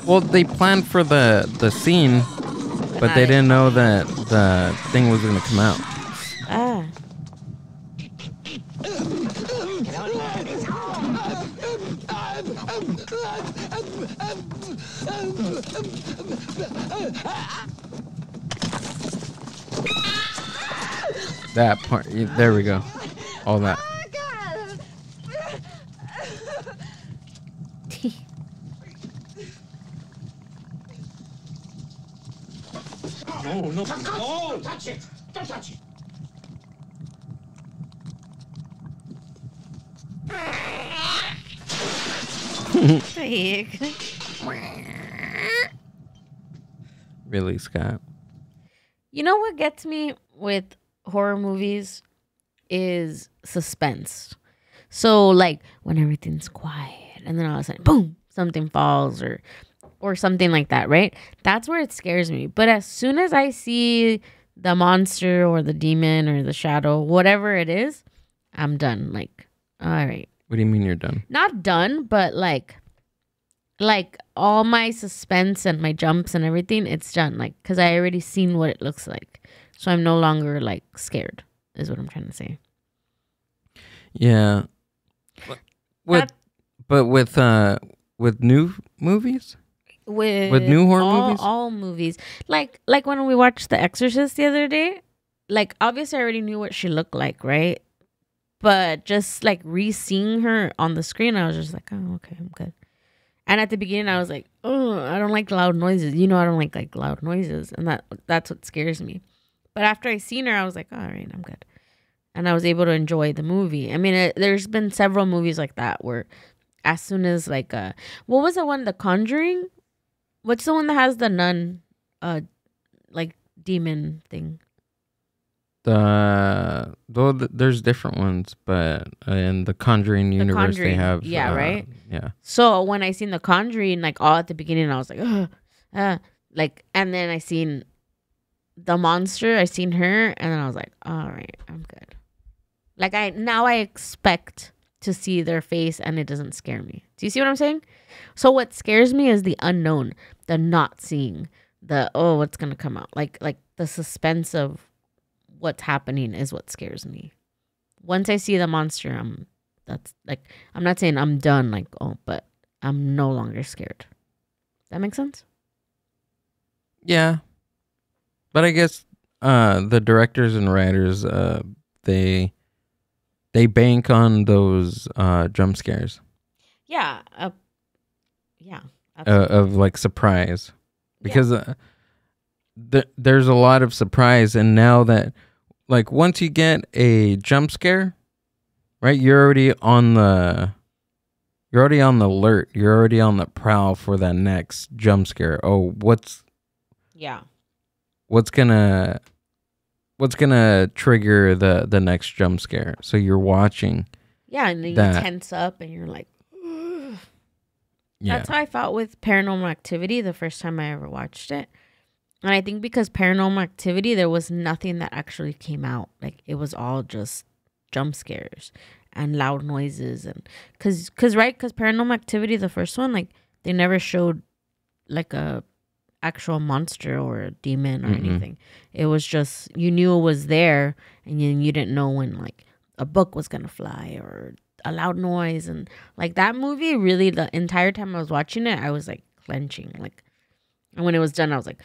Well, they planned for the scene, but they didn't know that the thing was going to come out. Ah. That part. There we go. All that. No. Don't touch it. Don't touch it. Really, Scott? You know what gets me with horror movies is suspense. So like when everything's quiet and then all of a sudden, boom, something falls or something like that, right? That's where it scares me. But as soon as I see the monster or the demon or the shadow, whatever it is, I'm done. Like, all right. What do you mean you're done? Not done, but like all my suspense and my jumps and everything, it's done. Like, because I already seen what it looks like. So I'm no longer like scared, is what I'm trying to say. Yeah. But with new movies? With new horror movies? All movies. Like when we watched The Exorcist the other day, like obviously I already knew what she looked like, right? But just like re-seeing her on the screen, I was just like, oh, okay, I'm good. And at the beginning, I was like, oh, I don't like loud noises. You know, I don't like loud noises. And that's what scares me. But after I seen her, I was like, all right, I'm good. And I was able to enjoy the movie. I mean, there's been several movies like that where as soon as like, what was the one, The Conjuring? What's the one that has the nun, like demon thing? There's different ones, but in the Conjuring universe, they have right? Yeah. So when I seen The Conjuring, like all at the beginning, I was like, like, and then I seen the monster, I seen her, and then I was like, all right, I'm good. Like I expect to see their face, and it doesn't scare me. Do you see what I'm saying? So what scares me is the unknown, the not seeing, the what's gonna come out, like the suspense of what's happening is what scares me. Once I see the monster, I'm not saying I'm done, but I'm no longer scared. That makes sense? Yeah. But I guess the directors and writers, they bank on those jump scares. Yeah. Yeah. Of like surprise. Because there's a lot of surprise, and now that like once you get a jump scare, right, you're already on the alert. You're already on the prowl for that next jump scare. Oh, what's gonna trigger the next jump scare? So you're watching. Yeah, and then you tense up and you're like, ugh. Yeah. That's how I felt with Paranormal Activity the first time I ever watched it. And I think because Paranormal Activity, there was nothing that actually came out. Like, it was all just jump scares and loud noises. And because Paranormal Activity, the first one, like, they never showed like a actual monster or a demon or anything. It was just, you knew it was there, and you didn't know when like a book was gonna fly or a loud noise. And like that movie, really, the entire time I was watching it, I was like clenching. Like, and when it was done, I was like,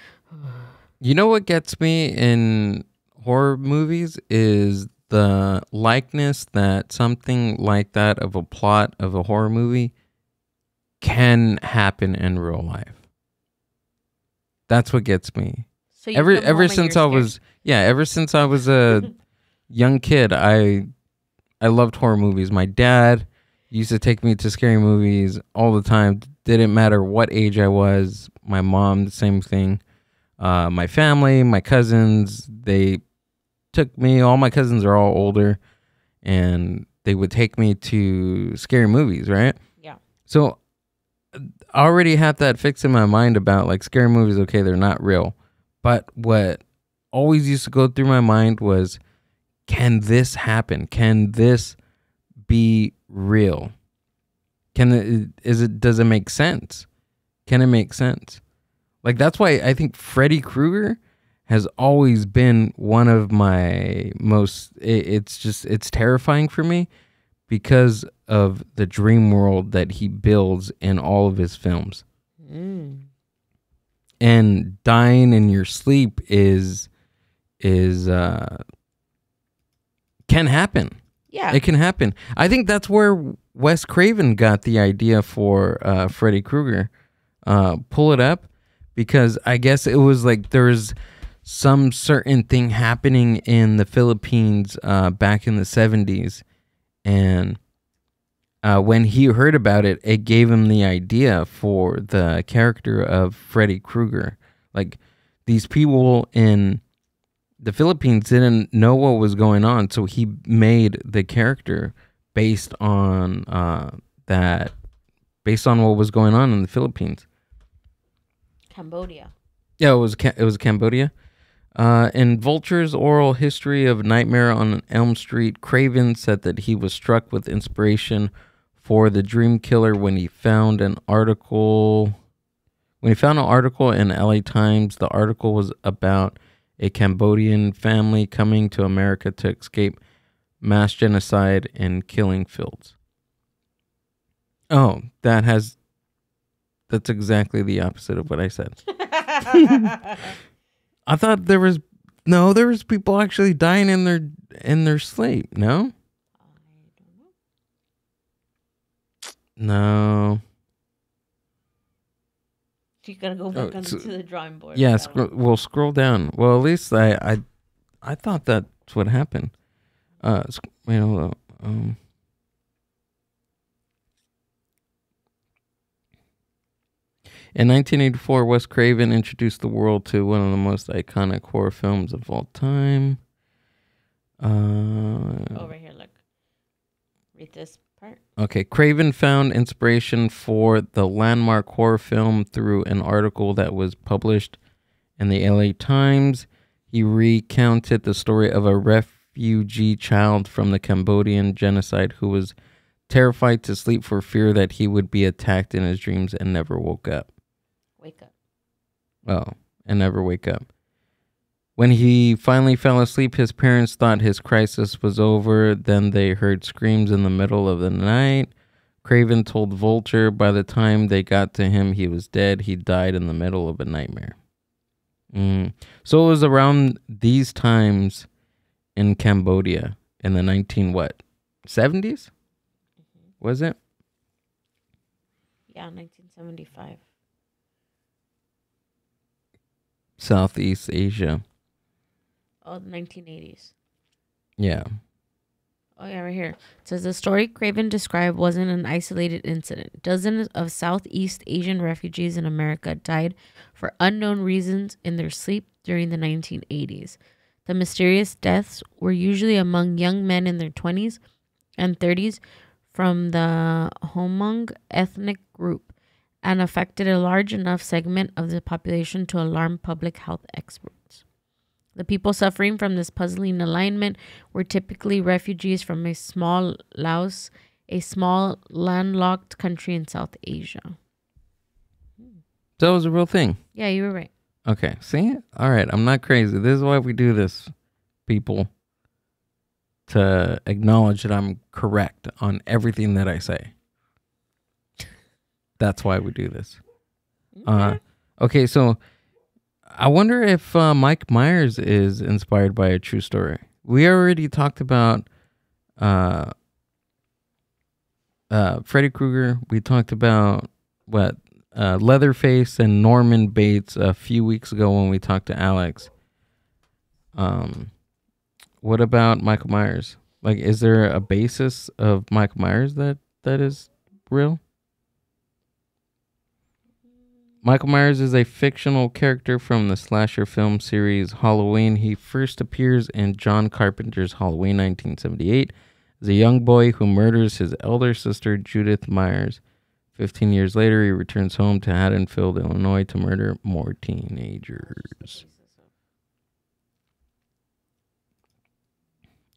you know what gets me in horror movies is the likeness that something like that of a plot of a horror movie can happen in real life. That's what gets me. so you Ever since I was a young kid, I loved horror movies. My dad used to take me to scary movies all the time. Didn't matter what age I was. My mom, the same thing. My family, my cousins, they took me. All my cousins are all older, and they would take me to scary movies, right? Yeah. So I already have that fixed in my mind about like scary movies. Okay, they're not real. But what always used to go through my mind was, can this happen? Can this be real? Does it make sense? Can it make sense? Like, that's why I think Freddy Krueger has always been one of my most, it's terrifying for me because of the dream world that he builds in all of his films. And dying in your sleep can happen. Yeah. It can happen. I think that's where Wes Craven got the idea for Freddy Krueger. Pull it up, because I guess it was like there's some certain thing happening in the Philippines back in the 70s. And when he heard about it, it gave him the idea for the character of Freddy Krueger. Like, these people in the Philippines didn't know what was going on, so he made the character based on what was going on in the Philippines. Cambodia. Yeah, it was Cambodia. In Vulture's oral history of Nightmare on Elm Street, Craven said that he was struck with inspiration for the Dream Killer when he found an article. When he found an article in LA Times, the article was about a Cambodian family coming to America to escape mass genocide and killing fields. Oh, that's exactly the opposite of what I said. I thought there was people actually dying in their sleep. No? No. You gotta go back onto the drawing board. Yeah, we'll scroll down. Well, at least I thought that's what happened. Wait, hold on. In 1984, Wes Craven introduced the world to one of the most iconic horror films of all time. Over here, look. Read this part. Okay, Craven found inspiration for the landmark horror film through an article that was published in the LA Times. He recounted the story of a refugee child from the Cambodian genocide who was terrified to sleep for fear that he would be attacked in his dreams and never woke up. Wake up. Oh, and never wake up. When he finally fell asleep, his parents thought his crisis was over. Then they heard screams in the middle of the night. Craven told Vulture by the time they got to him, he was dead. He died in the middle of a nightmare. So it was around these times in Cambodia in the 70s? Was it? Yeah, 1975. Southeast Asia. Oh, the 1980s. Yeah. Oh, yeah, right here. It says the story Craven described wasn't an isolated incident. Dozens of Southeast Asian refugees in America died for unknown reasons in their sleep during the 1980s. The mysterious deaths were usually among young men in their 20s and 30s from the Hmong ethnic group, and affected a large enough segment of the population to alarm public health experts. The people suffering from this puzzling alignment were typically refugees from a small Laos, a small landlocked country in South Asia. That was a real thing. Yeah, you were right. Okay, see? All right, I'm not crazy. This is why we do this, people. To acknowledge that I'm correct on everything that I say. That's why we do this. Okay, so I wonder if Mike Myers is inspired by a true story. We already talked about Freddy Krueger. We talked about Leatherface and Norman Bates a few weeks ago when we talked to Alex. What about Michael Myers? Like, is there a basis of Michael Myers that is real? Michael Myers is a fictional character from the slasher film series Halloween. He first appears in John Carpenter's Halloween 1978 as a young boy who murders his elder sister, Judith Myers. 15 years later, he returns home to Haddonfield, Illinois to murder more teenagers.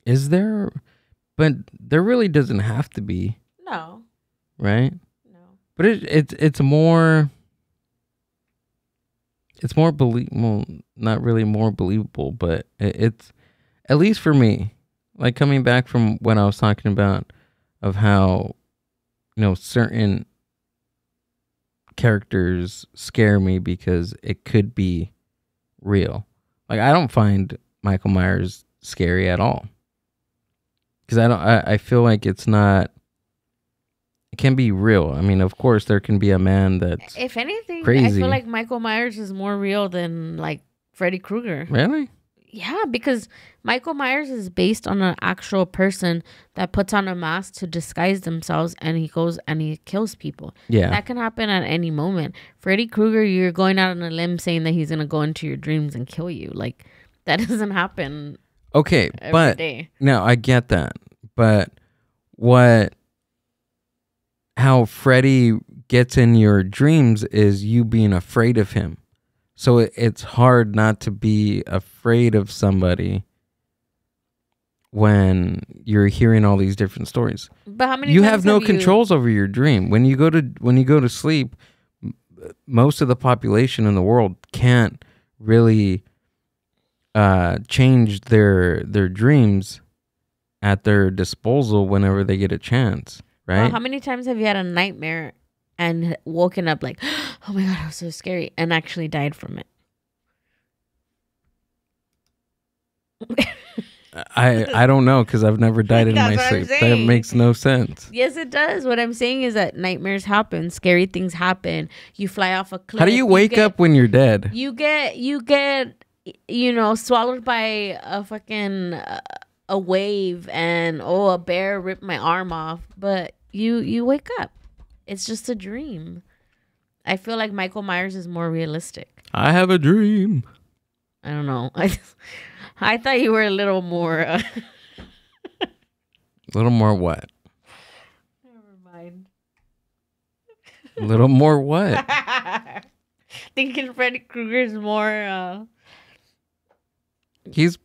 Is there? But there really doesn't have to be. No. Right? No. But it's more... It's more believable, not really more believable, but it's, at least for me, like coming back from what I was talking about of how, certain characters scare me because it could be real. Like, I don't find Michael Myers scary at all. Because I feel like it can be real. I mean, of course, there can be a man that's if anything, crazy. I feel like Michael Myers is more real than like Freddy Krueger. Really? Yeah, because Michael Myers is based on an actual person that puts on a mask to disguise themselves, and he goes and he kills people. Yeah. That can happen at any moment. Freddy Krueger, you're going out on a limb saying that he's going to go into your dreams and kill you. Like, that doesn't happen. Okay, every day. No, I get that. But how Freddy gets in your dreams is you being afraid of him. So it's hard not to be afraid of somebody when you're hearing all these different stories. But how many you times have no controls over your dream. When you go to sleep, most of the population in the world can't really change their dreams at their disposal whenever they get a chance, right? Well, how many times have you had a nightmare and woken up like, oh my God, it was so scary, and actually died from it? I don't know, because I've never died in my sleep. That makes no sense. Yes, it does. What I'm saying is that nightmares happen. Scary things happen. You fly off a cliff. How do you wake up when you're dead? You get swallowed by a fucking a wave, and a bear ripped my arm off. But you wake up. It's just a dream. I feel like Michael Myers is more realistic. I have a dream. I don't know. I thought you were a little more... A little more what? Never mind. A little more what? Thinking Freddy Krueger's more... He's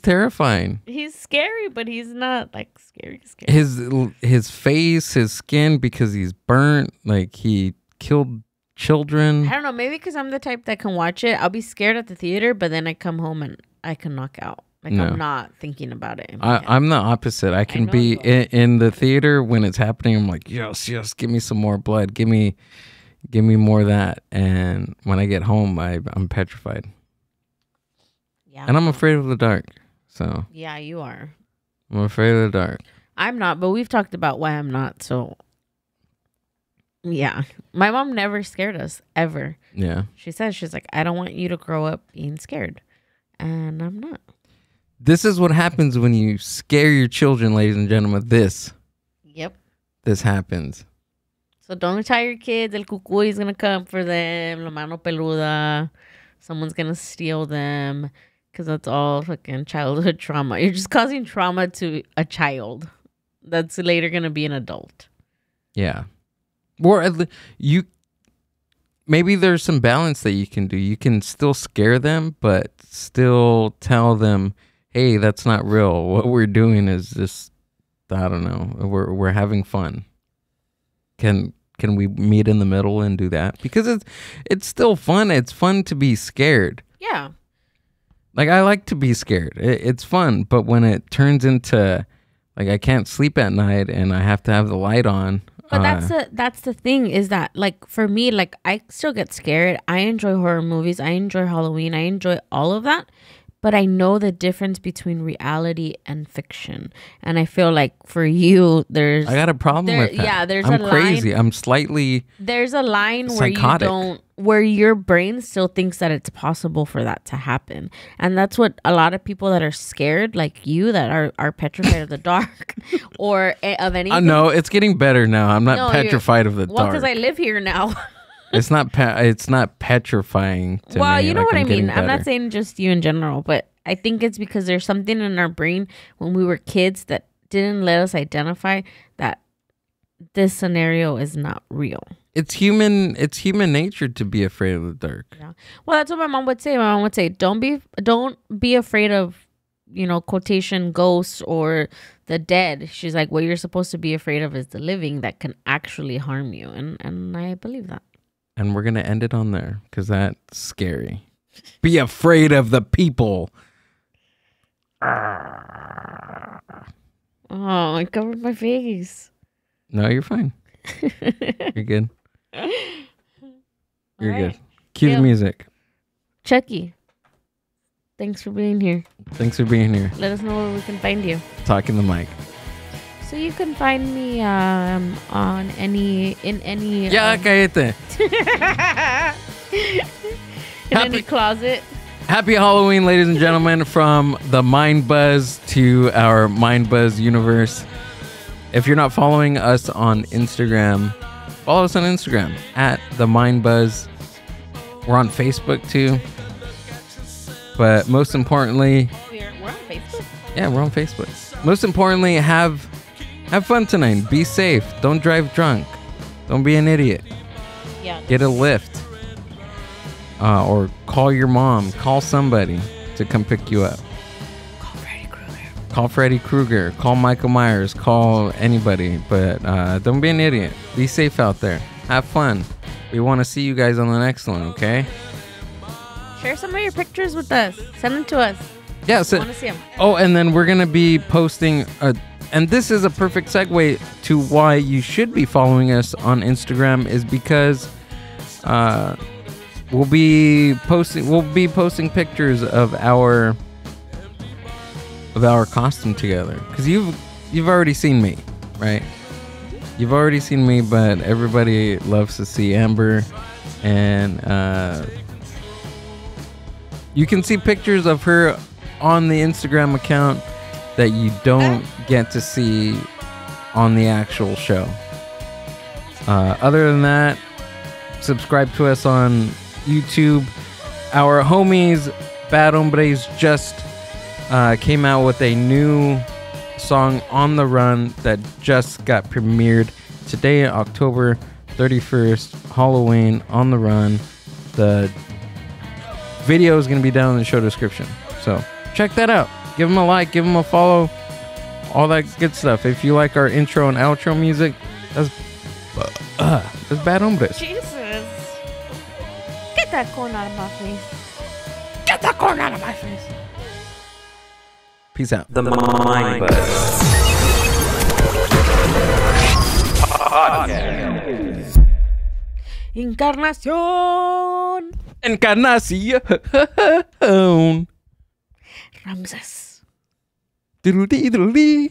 terrifying. He's scary, but he's not like scary. His face, his skin, because he's burnt, like he killed children. I don't know, maybe because I'm the type that can watch it. I'll be scared at the theater, but then I come home and I can knock out. Like, no. I'm not thinking about it. I'm the opposite. I can be in the theater when it's happening. I'm like, yes, give me some more blood. Give me more of that. And when I get home, I'm petrified. Yeah. And I'm afraid of the dark. So. Yeah, you are. I'm afraid of the dark. I'm not, but we've talked about why I'm not. So. Yeah. My mom never scared us, ever. Yeah. She's like, I don't want you to grow up being scared. And I'm not. This is what happens when you scare your children, ladies and gentlemen. Yep. This happens. So don't tell your kids, El Cucuy is going to come for them, La Mano Peluda. Someone's going to steal them. Because that's all fucking childhood trauma. You're just causing trauma to a child that's later going to be an adult. Yeah. Or maybe there's some balance that you can do. You can still scare them, but still tell them, hey, that's not real. What we're doing is just, I don't know, we're having fun. Can we meet in the middle and do that? Because it's still fun. It's fun to be scared. Yeah. Like, I like to be scared. It's fun. But when it turns into, like, I can't sleep at night and I have to have the light on. But that's the thing is that, like, for me, like, I still get scared. I enjoy horror movies. I enjoy Halloween. I enjoy all of that. But I know the difference between reality and fiction. And I feel like for you, I got a problem with that. Yeah, there's I'm a crazy. line. I'm slightly There's a line psychotic. where your brain still thinks that it's possible for that to happen. And that's what a lot of people that are scared, like you, that are petrified of the dark or of anything. No, it's getting better now. I'm not petrified of the Well, dark. because I live here now. It's not petrifying to me. Well, you know like, what I mean. better. I'm not saying just you in general, but I think it's because there's something in our brain when we were kids that didn't let us identify that this scenario is not real. It's human nature to be afraid of the dark. Yeah. Well, that's what my mom would say. My mom would say, don't be afraid of, quotation, ghosts or the dead. She's like, what you're supposed to be afraid of is the living that can actually harm you. And I believe that. And we're going to end it on there because that's scary. Be afraid of the people. Oh, I covered my face. No, you're fine. You're good. You're right. good. Cue the music. Chucky, thanks for being here. Thanks for being here. Let us know where we can find you. Talking the mic. So you can find me on any. Ya cállate. in any closet. Happy Halloween, ladies and gentlemen, from the Mind Buzz to our Mind Buzz universe. If you're not following us on Instagram, follow us on Instagram at the Mind Buzz. We're on Facebook too. But most importantly, We're on Facebook. yeah, we're on Facebook. Most importantly, have fun tonight. Be safe. Don't drive drunk. Don't be an idiot. Yeah. Get a lift. Or call your mom. Call somebody to come pick you up. Call Freddy Krueger. Call Michael Myers. Call anybody. But don't be an idiot. Be safe out there. Have fun. We want to see you guys on the next one, okay? Share some of your pictures with us. Send them to us. Yeah. So, I want to see them. oh, and then we're going to be posting... and this is a perfect segue to why you should be following us on Instagram is because we'll be posting pictures of our costume together. Because you've already seen me, right? You've already seen me, but everybody loves to see Amber, and you can see pictures of her on the Instagram account that you don't get to see on the actual show. Other than that, subscribe to us on YouTube. Our homies Bad Hombres just came out with a new song, On the Run, that just got premiered today, October 31st, Halloween, On the Run. The video is going to be down in the show description, so check that out. Give them a like, give them a follow, all that good stuff. If you like our intro and outro music, that's Bad Hombres. Jesus. Get that corn out of my face. Get that corn out of my face. Peace out. The Mind Buzz Podcast. Encarnación. Encarnación. Ramses. Diddle-dee, diddle-dee.